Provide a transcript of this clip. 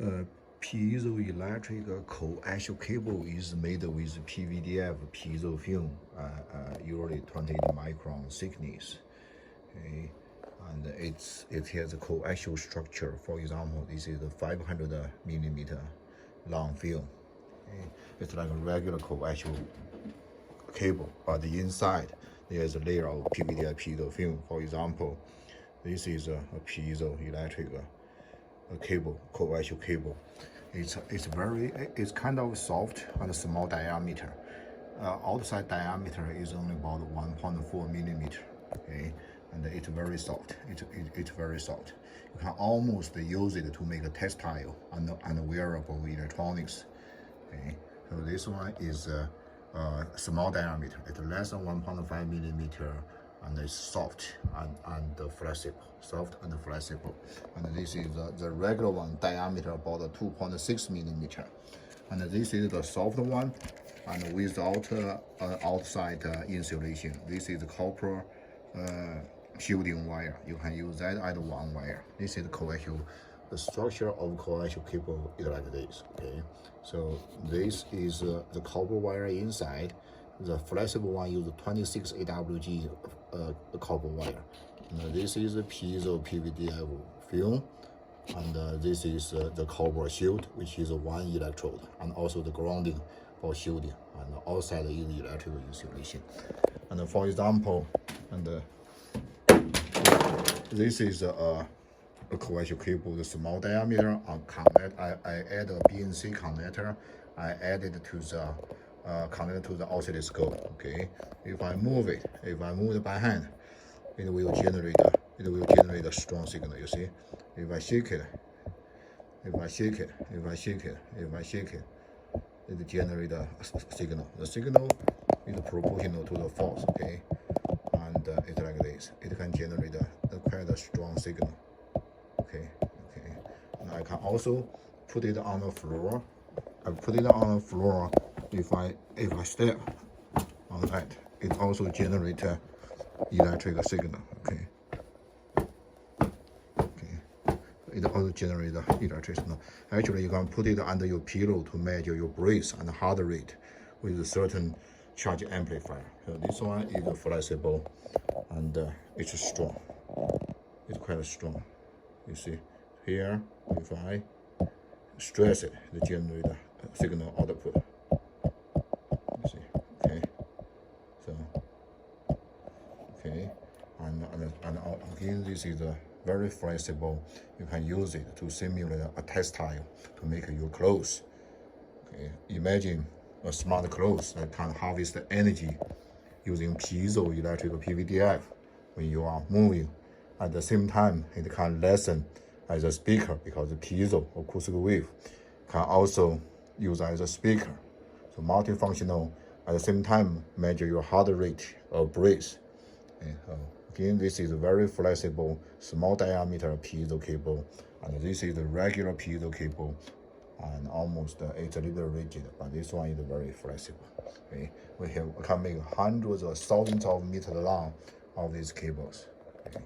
Piezoelectric coaxial cable is made with PVDF piezo film, usually 20 micron thickness. Okay. And it has a coaxial structure. For example, this is a 500 millimeter long film. Okay. It's like a regular coaxial cable, but the inside there is a layer of PVDF piezo film. For example, this is a piezoelectric cable, coaxial cable. It's kind of soft and small diameter. Outside diameter is only about 1.4 millimeter. Okay, and it's very soft. It's very soft. You can almost use it to make a textile and wearable electronics. Okay, so this one is small diameter. It's less than 1.5 millimeter. And it's soft and flexible, And this is the regular one, diameter about 2.6 millimeter. And this is the soft one, and without outside insulation. This is copper shielding wire. You can use that as one wire. This is coaxial. The structure of coaxial cable is like this. Okay, so this is the copper wire inside. The flexible one uses 26 AWG copper wire. This is a piezo PVDF film, and this is the copper shield, which is one electrode, and also the grounding for shielding, and outside is electrical insulation. And for example, this is a coaxial cable, the small diameter connect. I add a BNC connector. I added to the connected to the oscilloscope. Okay, if I move it by hand, it will generate a strong signal. You see, if I shake it, it generates a signal. The signal is proportional to the force. Okay, and it's like this. It can generate quite a strong signal. Okay, and I can also put it on the floor. If I step on that, it also generates electric signal. It also generates electric signal. Actually, you can put it under your pillow to measure your breath and heart rate with a certain charge amplifier. So this one is flexible and it's strong. It's quite strong. You see here, if I stress it, it generates a signal output. And again, this is very flexible. You can use it to simulate a textile to make your clothes. Okay, imagine a smart clothes that can harvest the energy using piezoelectric PVDF when you are moving. At the same time, it can lessen as a speaker because the piezo acoustic wave can also use as a speaker. So multifunctional. At the same time, measure your heart rate or breath. Again, this is a very flexible, small diameter piezo cable, and this is a regular piezo cable, and almost it's a little rigid, but this one is very flexible. Okay, we can make hundreds or thousands of meters long of these cables. Okay.